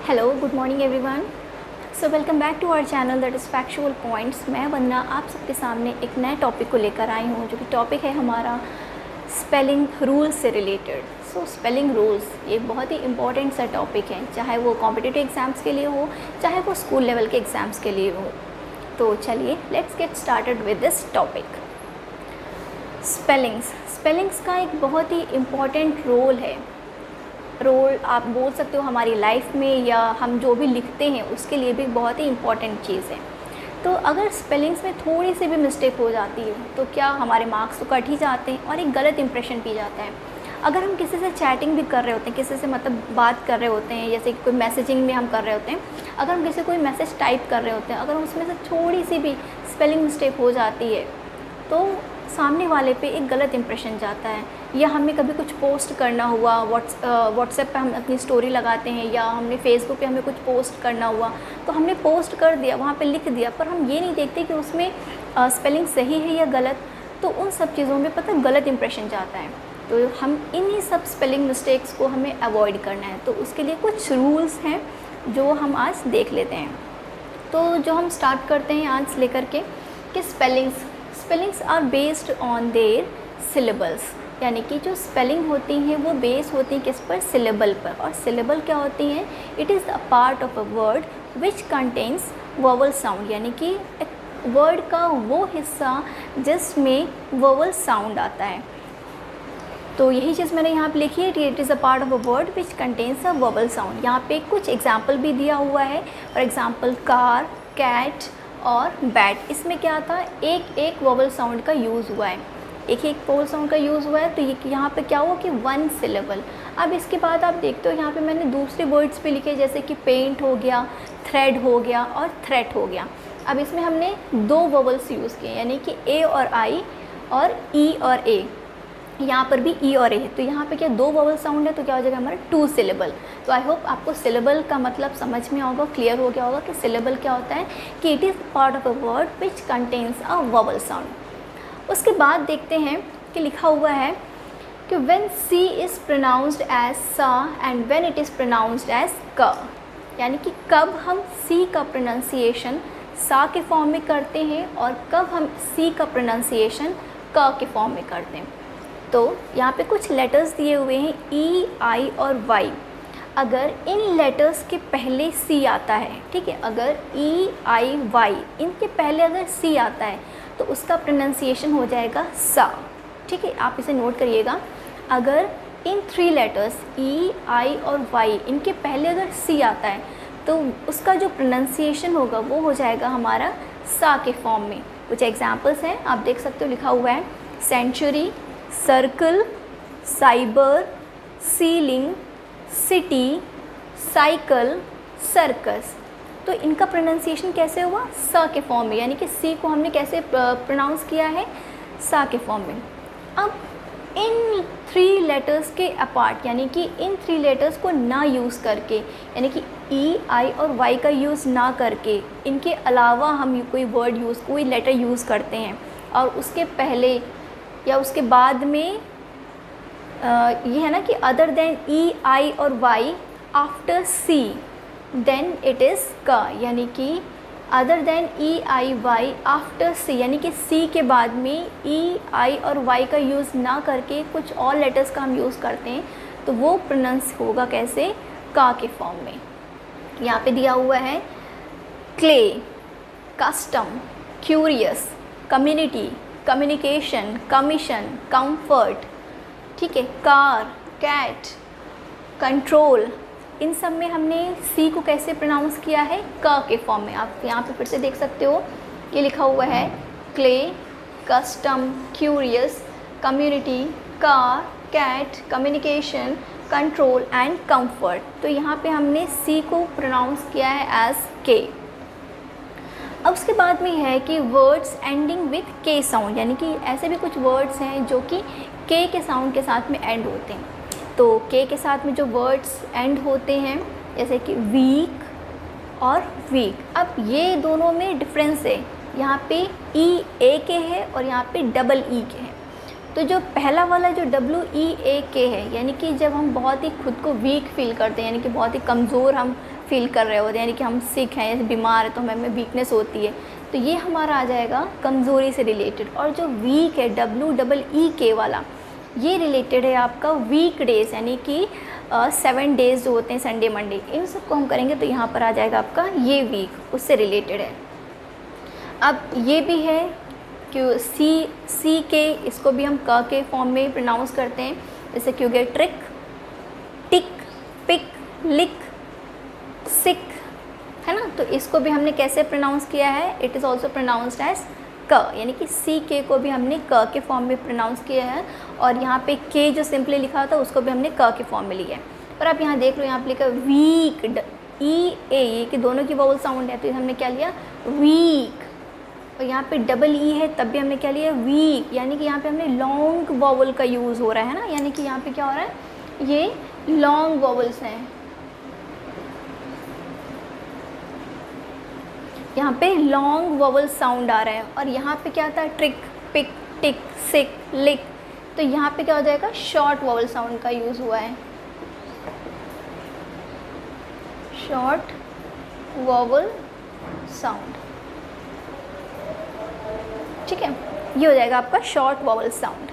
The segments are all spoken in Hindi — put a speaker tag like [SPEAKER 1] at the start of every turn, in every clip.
[SPEAKER 1] Hello, good morning everyone. So welcome back to our channel that is factual points. मैं वंदना आप सबके सामने एक नए टॉपिक को लेकर आई हूँ, जो कि टॉपिक है हमारा स्पेलिंग रूल्स से रिलेटेड। सो स्पेलिंग रूल्स ये बहुत ही इंपॉर्टेंट सा टॉपिक है, चाहे वो कॉम्पिटिटिव एग्ज़ाम्स के लिए हो, चाहे वो स्कूल लेवल के एग्ज़ाम्स के लिए हो। तो चलिए let's get started with this topic. Spellings का एक बहुत ही इम्पॉर्टेंट रोल आप बोल सकते हो हमारी लाइफ में, या हम जो भी लिखते हैं उसके लिए भी बहुत ही इम्पॉर्टेंट चीज़ है। तो अगर स्पेलिंग्स में थोड़ी सी भी मिस्टेक हो जाती है तो क्या हमारे मार्क्स तो कट ही जाते हैं और एक गलत इंप्रेशन भी जाता है। अगर हम किसी से चैटिंग भी कर रहे होते हैं, किसी से मतलब बात कर रहे होते हैं, जैसे कोई मैसेजिंग में हम कर रहे होते हैं, अगर हम किसी कोई मैसेज टाइप कर रहे होते हैं, अगर उसमें से थोड़ी सी भी स्पेलिंग मिस्टेक हो जाती है तो सामने वाले पे एक गलत इंप्रेशन जाता है। या हमें कभी कुछ पोस्ट करना हुआ, व्हाट्सएप पे हम अपनी स्टोरी लगाते हैं, या हमने फेसबुक पे हमें कुछ पोस्ट करना हुआ तो हमने पोस्ट कर दिया, वहाँ पे लिख दिया, पर हम ये नहीं देखते कि उसमें स्पेलिंग सही है या गलत। तो उन सब चीज़ों में पता गलत इंप्रेशन जाता है। तो हम इन्हीं सब स्पेलिंग मिस्टेक्स को हमें अवॉइड करना है। तो उसके लिए कुछ रूल्स हैं जो हम आज देख लेते हैं। तो जो हम स्टार्ट करते हैं आज लेकर के कि spellings are based on their syllables, यानी कि जो स्पेलिंग होती हैं वो बेस होती हैं किस पर? सिलेबल पर। और सिलेबल क्या होती हैं? It is a part of a word which contains vowel sound, यानी कि एक वर्ड का वो हिस्सा जिसमें वोवल साउंड आता है। तो यही चीज़ मैंने यहाँ पे लिखी है कि it is a part of a word which contains a vowel sound. यहाँ पे कुछ एग्जाम्पल भी दिया हुआ है। फॉर एग्ज़ाम्पल कार, कैट और बैट, इसमें क्या था? एक एक वोवल साउंड का यूज़ हुआ है, एक वोवल साउंड का यूज़ हुआ है। तो ये यहाँ पे क्या हुआ कि वन सिलेबल। अब इसके बाद आप देखते हो यहाँ पे मैंने दूसरे वर्ड्स भी लिखे, जैसे कि पेंट हो गया, थ्रेड हो गया और थ्रेट हो गया। अब इसमें हमने दो वोवल्स यूज़ किए, यानी कि ए और आई और ई और ए। यहाँ पर भी ई और ए है, तो यहाँ पे क्या दो वोवल साउंड है, तो क्या हो जाएगा हमारा टू सिलेबल। तो आई होप आपको सिलेबल का मतलब समझ में होगा, क्लियर हो गया होगा कि सिलेबल क्या होता है, कि it is part of a word which contains a vowel sound. उसके बाद देखते हैं कि लिखा हुआ है कि when C is pronounced as सा and when it is pronounced as क, यानी कि कब हम सी का प्रोनाउंसिएशन सा के फॉर्म में करते हैं और कब हम सी का प्रोनाउंसिएशन क के फॉर्म में करते हैं। तो यहाँ पे कुछ लेटर्स दिए हुए हैं, ई, आई और वाई। अगर इन लेटर्स के पहले सी आता है, ठीक है, अगर ई, आई, वाई इनके पहले अगर सी आता है तो उसका प्रोनाउंसिएशन हो जाएगा सा। ठीक है, आप इसे नोट करिएगा। अगर in three letters E, I और वाई इनके पहले अगर सी आता है तो उसका जो प्रोनाउंसिएशन होगा वो हो जाएगा हमारा सा के फॉर्म में। कुछ एग्जाम्पल्स हैं, आप देख सकते हो, लिखा हुआ है century, circle, cyber, ceiling, city, cycle, circus. तो इनका प्रोनाउंसिएशन कैसे हुआ? स के फॉर्म में, यानी कि सी को हमने कैसे प्रोनाउंस किया है? सा के फॉर्म में। अब इन थ्री लेटर्स के अपार्ट, यानी कि इन थ्री लेटर्स को ना यूज़ करके, यानी कि ई, आई और वाई का यूज़ ना करके, इनके अलावा हम कोई लेटर यूज़ करते हैं और उसके पहले या उसके बाद में ये है ना कि अदर देन ई, आई और Y after C then it is क, यानी कि other than E, I, Y after C, यानी कि सी के बाद में ई, आई और वाई का यूज़ ना करके कुछ और लेटर्स का हम यूज़ करते हैं, तो वो प्रोनाउंस होगा कैसे? का के फॉर्म में। यहाँ पे दिया हुआ है clay, custom, curious, community, communication, commission, comfort, ठीक है, कार, कैट, कंट्रोल। इन सब में हमने सी को कैसे प्रोनाउंस किया है? क के फॉर्म में। आप यहाँ पे फिर से देख सकते हो, ये लिखा हुआ है clay, custom, curious, community, car, cat, communication, control and comfort. तो यहाँ पे हमने सी को प्रोनाउंस किया है एज के। अब उसके बाद में है कि वर्ड्स एंडिंग विथ के साउंड, यानी कि ऐसे भी कुछ वर्ड्स हैं जो कि के साउंड के साथ में एंड होते हैं। तो के साथ में जो वर्ड्स एंड होते हैं, जैसे कि वीक और वीक, अब ये दोनों में डिफरेंस है। यहाँ पे ई ए के है और यहाँ पे डबल ई के है। तो जो पहला वाला जो WEAK है, यानी कि जब हम बहुत ही खुद को वीक फील करते हैं, यानी कि बहुत ही कमज़ोर हम फील कर रहे होते हैं, यानी कि हम सिक हैं या बीमार है तो हमें वीकनेस होती है, तो ये हमारा आ जाएगा कमज़ोरी से रिलेटेड। और जो वीक है WEEK वाला, ये रिलेटेड है आपका वीक डेज, यानी कि 7 डेज़ जो होते हैं संडे मंडे, इन सबको हम करेंगे तो यहाँ पर आ जाएगा आपका ये वीक, उससे रिलेटेड है। अब ये भी है कि सी के, इसको भी हम क के फॉर्म में प्रोनाउंस करते हैं, जैसे कि हो गया ट्रिक, टिक, पिक, लिक, सिक, है ना। तो इसको भी हमने कैसे प्रोनाउंस किया है, it is also pronounced as क, यानी कि सी के को भी हमने क के फॉर्म में प्रोनाउंस किया है, और यहाँ पे के जो सिंपली लिखा था उसको भी हमने क के फॉर्म में लिया है। पर आप यहाँ देख लो, यहाँ पे लिखा वीक, ई ए, ये कि दोनों की वोवल साउंड है, तो हमने क्या लिया वीक। और यहाँ पे डबल ई है तब भी हमने क्या लिया वीक, यानी कि यहाँ पे हमने लॉन्ग वोवल का यूज़ हो रहा है ना, यानी कि यहाँ पे क्या हो रहा है, ये लॉन्ग वोवल्स हैं, यहाँ पे लॉन्ग वोवल साउंड आ रहा है। और यहाँ पे क्या था, ट्रिक, पिक, टिक, सिक, लिक, तो यहाँ पे क्या हो जाएगा, शॉर्ट वोवल साउंड का यूज़ हुआ है, शॉर्ट वोवल साउंड, ठीक है, ये हो जाएगा आपका शॉर्ट वोवल साउंड।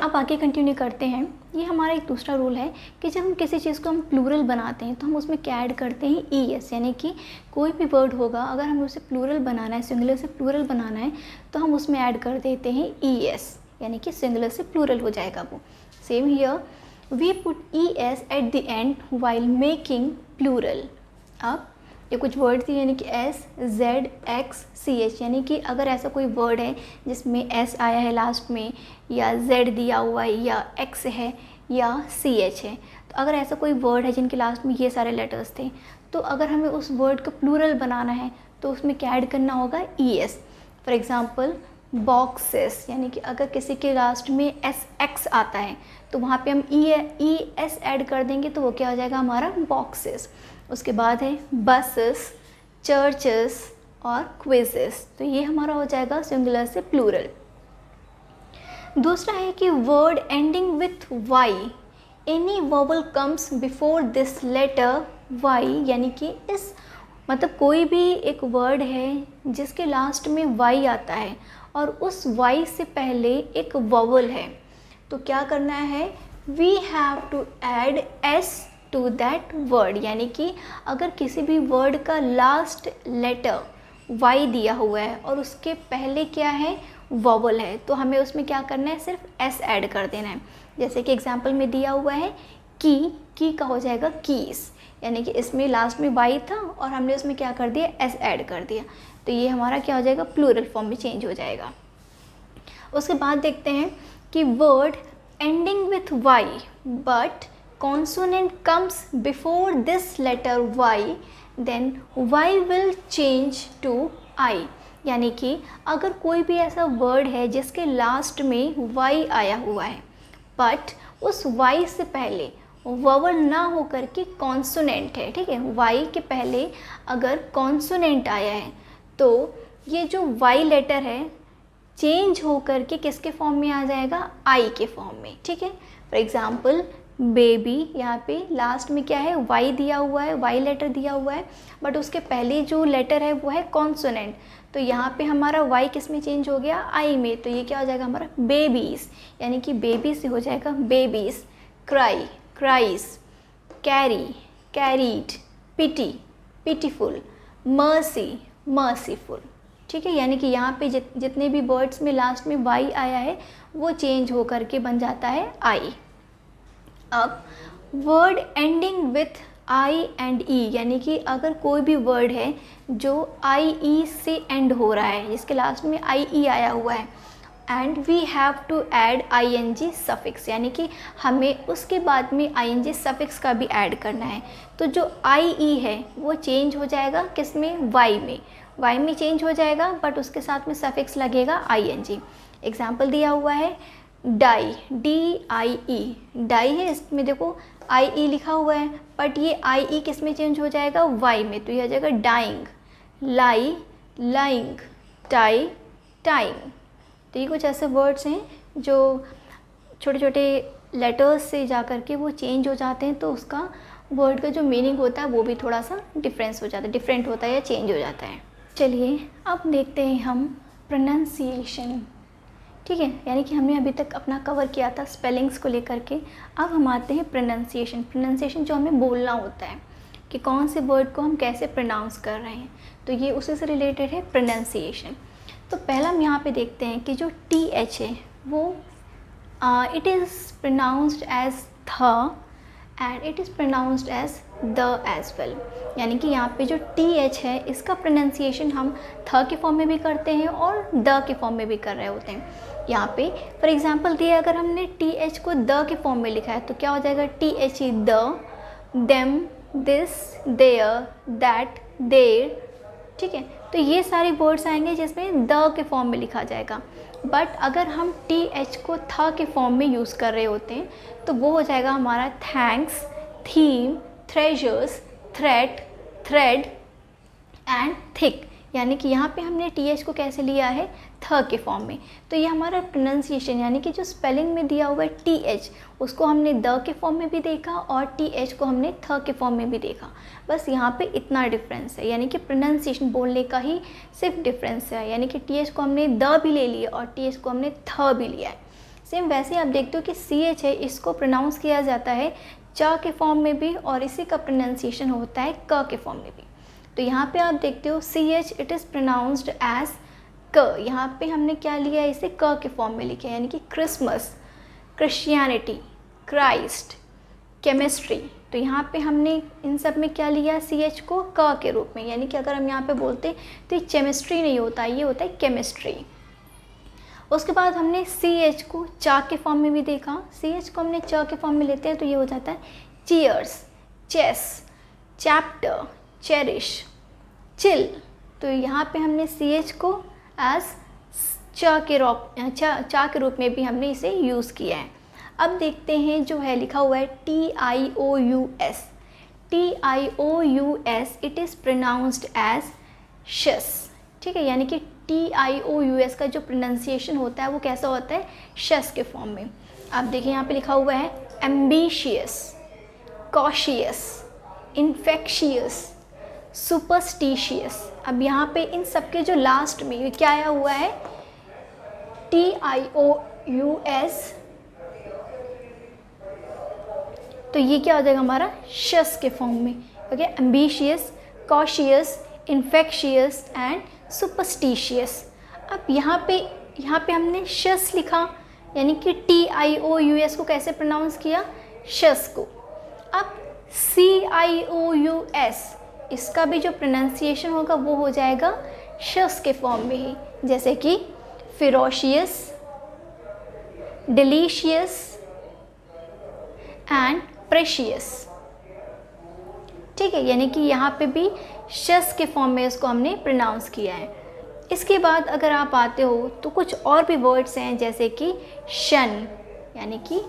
[SPEAKER 1] अब आगे कंटिन्यू करते हैं। ये हमारा एक दूसरा रूल है कि जब हम किसी चीज़ को हम प्लूरल बनाते हैं तो हम उसमें क्या ऐड करते हैं, ES, यानी कि कोई भी वर्ड होगा अगर हमें उसे प्लूरल बनाना है, सिंगुलर से प्लूरल बनाना है, तो हम उसमें ऐड कर देते हैं ES, यानी कि सिंगुलर से प्लूरल हो जाएगा वो। Same here we put ES at the end while making plural. अब ये कुछ वर्ड थी, यानी कि SZXCH, यानी कि अगर ऐसा कोई वर्ड है जिसमें S आया है लास्ट में, या Z दिया हुआ है, या X है, या CH है, तो अगर ऐसा कोई वर्ड है जिनके लास्ट में ये सारे लेटर्स थे, तो अगर हमें उस वर्ड को प्लूरल बनाना है तो उसमें क्या ऐड करना होगा, ES। फॉर एग्ज़ाम्पल बॉक्सेस, यानी कि अगर किसी के लास्ट में SX आता है तो वहाँ पे हम ES ऐड कर देंगे, तो वो क्या हो जाएगा हमारा बॉक्सेस। उसके बाद है बसेस, चर्चेस और क्विजेस, तो ये हमारा हो जाएगा सिंगुलर से प्लूरल। दूसरा है कि word ending with Y, any vowel comes before this letter Y, यानी कि इस मतलब कोई भी एक वर्ड है जिसके लास्ट में Y आता है और उस Y से पहले एक वोवल है, तो क्या करना है, we have to add S to that word, यानी कि अगर किसी भी वर्ड का लास्ट लेटर Y दिया हुआ है और उसके पहले क्या है, वोवल है, तो हमें उसमें क्या करना है, सिर्फ S ऐड कर देना है। जैसे कि एग्जांपल में दिया हुआ है की का हो जाएगा कीस, यानी कि इसमें लास्ट में Y था और हमने उसमें क्या कर दिया, S ऐड कर दिया, तो ये हमारा क्या हो जाएगा, प्लूरल फॉर्म में चेंज हो जाएगा। उसके बाद देखते हैं कि word ending with Y but consonant comes before this letter Y, then Y will change to I, यानी कि अगर कोई भी ऐसा वर्ड है जिसके लास्ट में Y आया हुआ है बट उस Y से पहले वोवल ना हो कर के कॉन्सोनेंट है, ठीक है, Y के पहले अगर कॉन्सोनेंट आया है तो ये जो Y लेटर है चेंज हो कर के किसके फॉर्म में आ जाएगा, I के फॉर्म में, ठीक है। फॉर एग्ज़ाम्पल बेबी, यहाँ पे लास्ट में क्या है, Y दिया हुआ है, Y लेटर दिया हुआ है, बट उसके पहले जो लेटर है वो है कॉन्सोनेंट, तो यहाँ पे हमारा Y किस में चेंज हो गया, I में, तो ये क्या हो जाएगा हमारा बेबीज़, यानी कि बेबी से हो जाएगा babies. Cry, cries, carry, carried, pity, pitiful, mercy, merciful, ठीक है, यानी कि यहाँ पे जितने भी वर्ड्स में लास्ट में Y आया है वो चेंज हो करके बन जाता है I। अब word ending with I and E, यानी कि अगर कोई भी वर्ड है जो IE से एंड हो रहा है, जिसके लास्ट में IE आया हुआ है, and we have to add ING suffix, यानी कि हमें उसके बाद में ING सफिक्स का भी ऐड करना है, तो जो IE है वो चेंज हो जाएगा किस में, Y में चेंज हो जाएगा, बट उसके साथ में सफिक्स लगेगा ING। एग्जाम्पल दिया हुआ है डाई, DIE, डाई है, इसमें देखो IE लिखा हुआ है, बट ये IE किस में चेंज हो जाएगा, Y में, तो ये हो जाएगा डाइंग, लाई, लाइंग, टाई, टाइम। तो ये कुछ ऐसे वर्ड्स हैं जो छोटे छोटे लेटर्स से जा कर के वो चेंज हो जाते हैं, तो उसका वर्ड का जो मीनिंग होता है वो भी थोड़ा सा डिफरेंस हो जाता है, डिफरेंट होता है या चेंज हो जाता है। चलिए अब देखते हैं हम प्रोनाउंसिएशन। ठीक है, यानी कि हमने अभी तक अपना कवर किया था स्पेलिंग्स को लेकर के। अब हम आते हैं प्रोनाउंसिएशन। प्रोनाउंसिएशन जो हमें बोलना होता है कि कौन से वर्ड को हम कैसे प्रोनाउंस कर रहे हैं, तो ये उसी से रिलेटेड है प्रोनाउंसिएशन। तो पहला हम यहाँ पे देखते हैं कि जो TH है वो इट इज़ प्रोनाउंस्ड एज थ and it is pronounced as द एज वेल। यानी कि यहाँ पे जो TH है इसका प्रोनाउंसिएशन हम थ के फॉर्म में भी करते हैं और द के फॉर्म में भी कर रहे होते हैं। यहाँ पे फॉर एग्जांपल दिए, अगर हमने TH को द के फॉर्म में लिखा है तो क्या हो जाएगा, TH the, them, this, there, that, their. ठीक है, तो ये सारे वर्ड्स आएंगे जिसमें द के फॉर्म में लिखा जाएगा। बट अगर हम TH को थ के फॉर्म में यूज़ कर रहे होते हैं तो वो हो जाएगा हमारा thanks, theme, treasures, threat, thread and thick. यानी कि यहाँ पे हमने TH को कैसे लिया है, थ के फॉर्म में। तो ये हमारा प्रोनाउंसिएशन यानी कि जो स्पेलिंग में दिया हुआ है TH उसको हमने द के फॉर्म में भी देखा और TH को हमने थ के फॉर्म में भी देखा। बस यहाँ पे इतना डिफरेंस है, यानी कि प्रोनाउंसिएशन बोलने का ही सिर्फ डिफरेंस है। यानी कि TH को हमने द भी ले लिया और TH को हमने थ भी लिया है। सेम वैसे ही आप देखते हो कि CH है, इसको प्रोनाउंस किया जाता है च के फॉर्म में भी और इसी का प्रोनाउंसिएशन होता है क के फॉर्म में भी। तो यहाँ पे आप देखते हो CH it is pronounced as क। यहाँ पे हमने क्या लिया है, इसे क के फॉर्म में लिखा है, यानी कि क्रिसमस, क्रिश्चियनिटी, क्राइस्ट, केमिस्ट्री। तो यहाँ पे हमने इन सब में क्या लिया, CH को क के रूप में। यानी कि अगर हम यहाँ पे बोलते तो ये केमिस्ट्री नहीं होता, ये होता है केमिस्ट्री। उसके बाद हमने CH को चा के फॉर्म में भी देखा। CH को हमने च के फॉर्म में लेते हैं तो ये हो जाता है cheers, chase, chapter, cherish, chill. तो यहाँ पे हमने CH को एज चा के रूप में भी हमने इसे यूज़ किया है। अब देखते हैं जो है लिखा हुआ है TIOUS। TIOUS it is pronounced as शस। ठीक है, यानी कि TIOUS का जो प्रोनाउंसिएशन होता है वो कैसा होता है, शस के फॉर्म में। आप देखिए यहाँ पे लिखा हुआ है एम्बिशियस, कॉशियस, इन्फेक्शियस, सुपरस्टिशियस। अब यहाँ पे इन सब के जो लास्ट में क्या आया हुआ है, TIOUS, तो ये क्या हो जाएगा हमारा शस के फॉर्म में। Okay, ambitious, cautious, infectious and superstitious. अब यहाँ पे हमने शस लिखा, यानी कि TIOUS को कैसे प्रोनाउंस किया, शस को। अब CIOUS इसका भी जो प्रोनाउंसिएशन होगा वो हो जाएगा शस के फॉर्म में ही, जैसे कि फिरोशियस, डिलीशियस एंड प्रेशियस। ठीक है, यानी कि यहाँ पे भी शस के फॉर्म में इसको हमने प्रोनाउंस किया है। इसके बाद अगर आप आते हो तो कुछ और भी वर्ड्स हैं, जैसे कि शन, यानी कि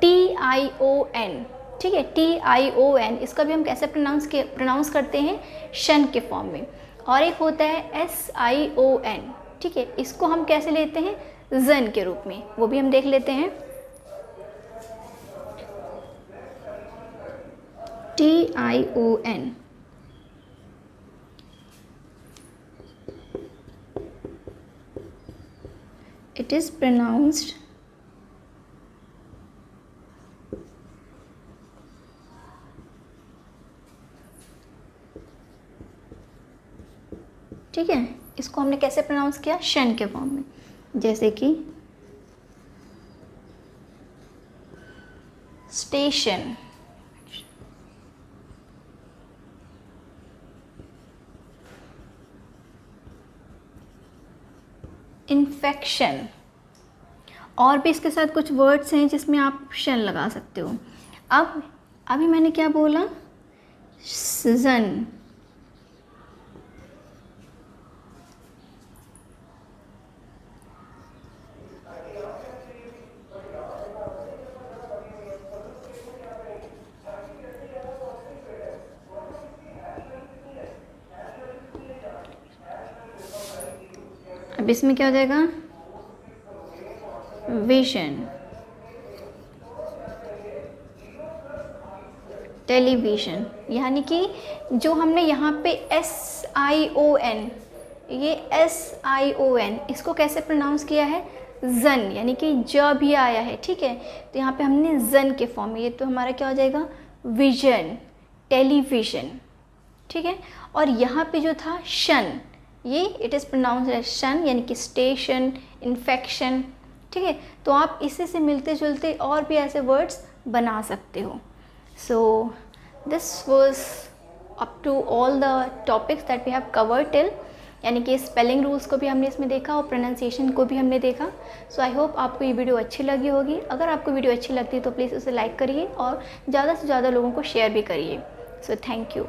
[SPEAKER 1] TION। ठीक है, TION इसका भी हम कैसे प्रोनाउंस करते हैं, शन के फॉर्म में। और एक होता है SION। ठीक है, इसको हम कैसे लेते हैं, जन के रूप में, वो भी हम देख लेते हैं। TION it is pronounced ठीक है, इसको हमने कैसे प्रोनाउंस किया, शन के फॉर्म में, जैसे कि स्टेशन, इन्फेक्शन। और भी इसके साथ कुछ वर्ड्स हैं जिसमें आप शन लगा सकते हो। अब अभी मैंने क्या बोला, जन। अब इसमें क्या हो जाएगा, विजन, टेलीविज़न, यानी कि जो हमने यहाँ पे SION, ये SION इसको कैसे प्रोनाउंस किया है, जन, यानी कि ज भी आया है, ठीक है। तो यहाँ पे हमने जन के फॉर्म में, ये तो हमारा क्या हो जाएगा, विजन, टेलीविज़न, ठीक है। और यहाँ पे जो था शन, ये इट इज़ प्रोनाउंस एज शन, यानी कि स्टेशन, इन्फेक्शन, ठीक है। तो आप इसी से मिलते जुलते और भी ऐसे वर्ड्स बना सकते हो। So this was up to all the topics that we have covered till, यानी कि स्पेलिंग रूल्स को भी हमने इसमें देखा और प्रोनाउंसिएशन को भी हमने देखा। सो आई होप आपको ये वीडियो अच्छी लगी होगी। अगर आपको वीडियो अच्छी लगती है तो प्लीज़ उसे लाइक करिए और ज़्यादा से ज़्यादा लोगों को शेयर भी करिए। So thank you.